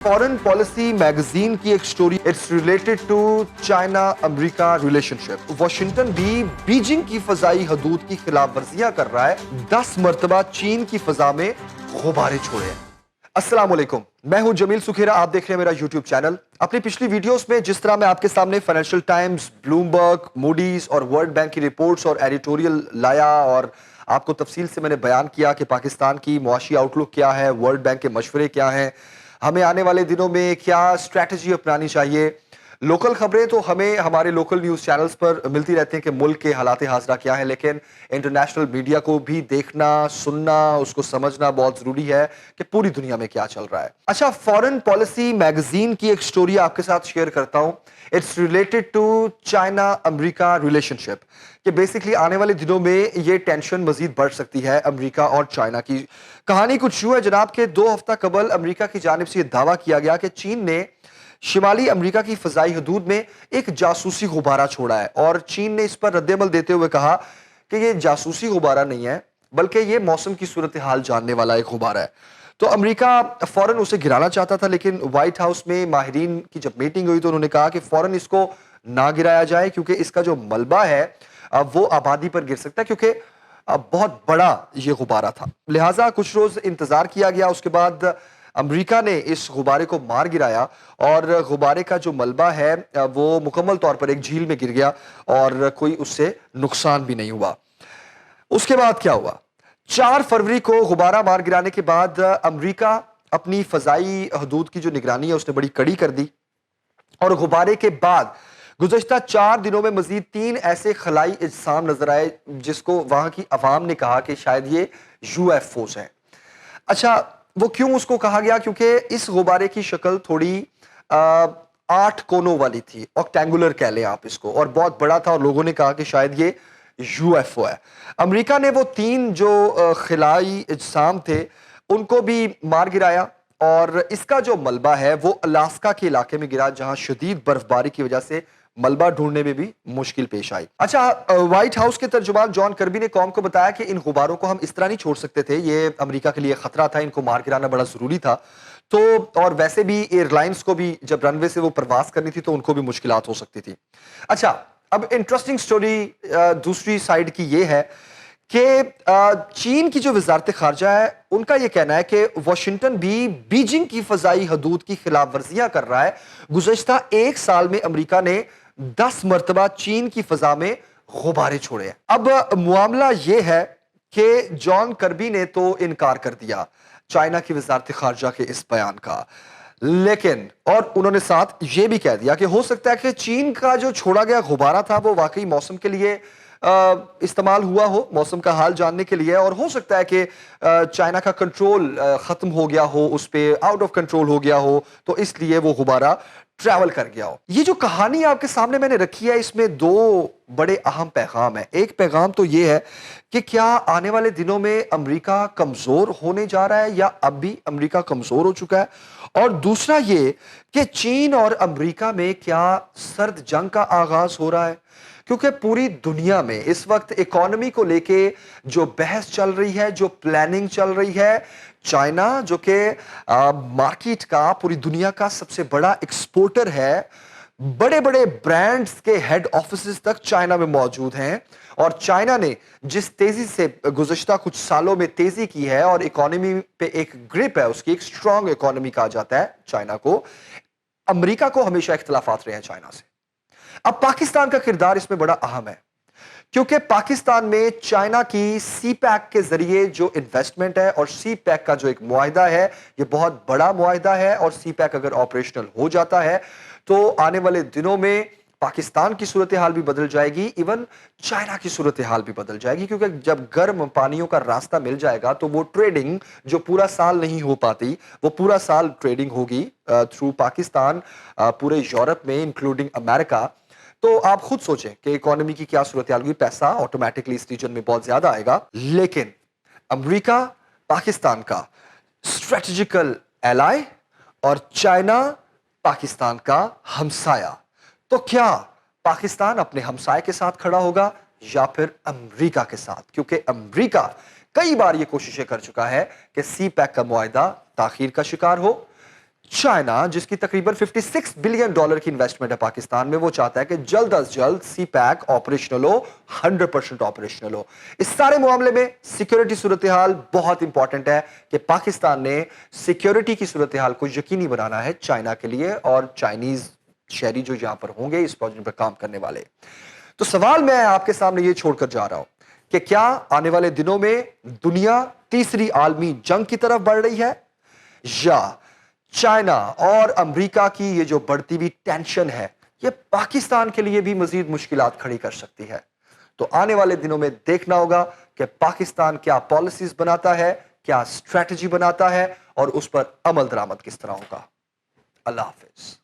Foreign policy magazine की एक story it's related to China America relationship. Washington भी Beijing की फजाई हदूद की खिलाफ वर्जियां कर रहा है। 10 मरतबा चीन की फजा में गुब्बारे छोड़े हैं। अस्सलाम वालेकुम, मैं हूं जमील सुखेरा, आप देख रहे हैं मेरा यूट्यूब चैनल। अपनी पिछली वीडियोस में जिस तरह मैं आपके सामने फाइनेंशियल टाइम्स, ब्लूमबर्ग, मूडीज और वर्ल्ड बैंक की रिपोर्ट्स और एडिटोरियल लाया और आपको तफसील से मैंने बयान किया कि पाकिस्तान की मुआशी आउटलुक क्या है, वर्ल्ड बैंक के मशवरे क्या हैं, हमें आने वाले दिनों में क्या स्ट्रैटेजी अपनानी चाहिए। लोकल खबरें तो हमें हमारे लोकल न्यूज़ चैनल्स पर मिलती रहती हैं कि मुल्क के हालात हाजरा क्या है, लेकिन इंटरनेशनल मीडिया को भी देखना, सुनना, उसको समझना बहुत ज़रूरी है कि पूरी दुनिया में क्या चल रहा है। अच्छा, फॉरेन पॉलिसी मैगजीन की एक स्टोरी आपके साथ शेयर करता हूँ। It's related to China America relationship कि बेसिकली आने वाले दिनों में ये टेंशन मजीद बढ़ सकती है अमेरिका और चाइना की। कहानी कुछ यूं है जनाब के 2 हफ्ता कबल अमेरिका की जानिब से यह दावा किया गया कि चीन ने शिमाली अमेरिका की फजाई हदूद में एक जासूसी गुब्बारा छोड़ा है और चीन ने इस पर रद्देमल देते हुए कहा कि ये जासूसी गुब्बारा नहीं है बल्कि ये मौसम की सूरत हाल जानने वाला एक गुब्बारा है। तो अमेरिका फौरन उसे गिराना चाहता था, लेकिन व्हाइट हाउस में माहिरीन की जब मीटिंग हुई तो उन्होंने कहा कि फौरन इसको ना गिराया जाए क्योंकि इसका जो मलबा है वो आबादी पर गिर सकता है, क्योंकि बहुत बड़ा ये गुब्बारा था। लिहाजा कुछ रोज इंतजार किया गया, उसके बाद अमेरिका ने इस गुब्बारे को मार गिराया और गुब्बारे का जो मलबा है वो मुकम्मल तौर पर एक झील में गिर गया और कोई उससे नुकसान भी नहीं हुआ। उसके बाद क्या हुआ? 4 फरवरी को गुब्बारा मार गिराने के बाद अमेरिका अपनी फजाई हदूद की जो निगरानी है उसने बड़ी कड़ी कर दी और गुब्बारे के बाद गुज़श्ता 4 दिनों में मजीद 3 ऐसे खलाई इज्साम नजर आए जिसको वहां की अवाम ने कहा कि शायद ये यूएफओस हैं। अच्छा, वो क्यों उसको कहा गया? क्योंकि इस गुब्बारे की शक्ल थोड़ी 8 कोनों वाली थी, ऑक्टेंगुलर कह लें आप इसको, और बहुत बड़ा था और लोगों ने कहा कि शायद ये यूएफओ है। अमेरिका ने वो 3 जो खिलाई इज्साम थे उनको भी मार गिराया और इसका जो मलबा है वो अलास्का के इलाके में गिरा जहां शदीद बर्फबारी की वजह से मलबा ढूंढने में भी मुश्किल पेश आई। अच्छा, व्हाइट हाउस के तर्जुमान जॉन कर्बी ने कौम को बताया कि इन गुब्बारों को हम इस तरह नहीं छोड़ सकते थे, ये अमेरिका के लिए खतरा था, इनको मार गिराना बड़ा जरूरी था। तो और वैसे भी एयरलाइंस को भी जब रनवे से वो प्रवास करनी थी तो उनको भी मुश्किलात हो सकती थी। अच्छा, अब इंटरेस्टिंग स्टोरी दूसरी साइड की ये है कि चीन की जो वजारत खारजा है उनका यह कहना है कि वाशिंगटन भी बीजिंग की फजाई हदूद की खिलाफ वर्जियां कर रहा है। गुज़श्ता 1 साल में अमेरिका ने 10 मरतबा चीन की फजा में गुब्बारे छोड़े हैं। अब मामला यह है कि जॉन कर्बी ने तो इनकार कर दिया चाइना की वजारत खारजा के इस बयान का, लेकिन और उन्होंने साथ ये भी कह दिया कि हो सकता है कि चीन का जो छोड़ा गया गुब्बारा था वो वाकई मौसम के लिए इस्तेमाल हुआ हो, मौसम का हाल जानने के लिए, और हो सकता है कि चाइना का कंट्रोल खत्म हो गया हो, उस पे आउट ऑफ कंट्रोल हो गया हो, तो इसलिए वो गुब्बारा ट्रैवल कर गया हो। ये जो कहानी आपके सामने मैंने रखी है इसमें 2 बड़े अहम पैगाम है। एक पैगाम तो ये है कि क्या आने वाले दिनों में अमेरिका कमजोर होने जा रहा है या अब भी अमेरिका कमजोर हो चुका है, और दूसरा ये कि चीन और अमेरिका में क्या सर्द जंग का आगाज हो रहा है, क्योंकि पूरी दुनिया में इस वक्त इकोनॉमी को लेके जो बहस चल रही है, जो प्लानिंग चल रही है, चाइना जो कि मार्केट का पूरी दुनिया का सबसे बड़ा एक्सपोर्टर है, बड़े बड़े ब्रांड्स के हेड ऑफिसेस तक चाइना में मौजूद हैं, और चाइना ने जिस तेजी से गुज़श्ता कुछ सालों में तेजी की है और इकोनॉमी पे एक ग्रिप है, उसकी एक स्ट्रॉन्ग इकोनॉमी कहा जाता है चाइना को। अमेरिका को हमेशा इख्तिलाफात रहे हैं चाइना से। अब पाकिस्तान का किरदार इसमें बड़ा अहम है क्योंकि पाकिस्तान में चाइना की सी पैक के जरिए जो इन्वेस्टमेंट है और सी पैक का जो एक मुआहिदा है ये बहुत बड़ा मुआहिदा है, और सी पैक अगर ऑपरेशनल हो जाता है तो आने वाले दिनों में पाकिस्तान की सूरत हाल भी बदल जाएगी, इवन चाइना की सूरत हाल भी बदल जाएगी, क्योंकि जब गर्म पानियों का रास्ता मिल जाएगा तो वो ट्रेडिंग जो पूरा साल नहीं हो पाती वो पूरा साल ट्रेडिंग होगी थ्रू पाकिस्तान पूरे यूरोप में इंक्लूडिंग अमेरिका। तो आप खुद सोचें कि इकोनॉमी की क्या सूरत हाल होगी, पैसा ऑटोमेटिकली इस रीजन में बहुत ज्यादा आएगा। लेकिन अमेरिका पाकिस्तान का स्ट्रेटेजिकल एलाय और चाइना पाकिस्तान का हमसाया, तो क्या पाकिस्तान अपने हमसाये के साथ खड़ा होगा या फिर अमेरिका के साथ? क्योंकि अमेरिका कई बार ये कोशिशें कर चुका है कि सी पैक का मुआहिदा ताखीर का शिकार हो, चाइना, जिसकी तकरीबन $56 बिलियन की इन्वेस्टमेंट है पाकिस्तान में, वो चाहता है कि जल्द अज जल्द सी पैक ऑपरेशनल हो, 100% ऑपरेशनल हो। इस सारे मामले में सिक्योरिटी सूरत हाल बहुत इंपॉर्टेंट है कि पाकिस्तान ने सिक्योरिटी की सूरत हाल को यकीनी बनाना है चाइना के लिए और चाइनीज शहरी जो यहां पर होंगे इस प्रोजेक्ट पर काम करने वाले। तो सवाल मैं आपके सामने ये छोड़कर जा रहा हूं कि क्या आने वाले दिनों में दुनिया तीसरी आलमी जंग की तरफ बढ़ रही है, या चाइना और अमेरिका की ये जो बढ़ती हुई टेंशन है ये पाकिस्तान के लिए भी मजीद मुश्किलात खड़ी कर सकती है। तो आने वाले दिनों में देखना होगा कि पाकिस्तान क्या पॉलिसीज बनाता है, क्या स्ट्रेटजी बनाता है और उस पर अमल दरामद किस तरह होगा। अल्लाह हाफिज।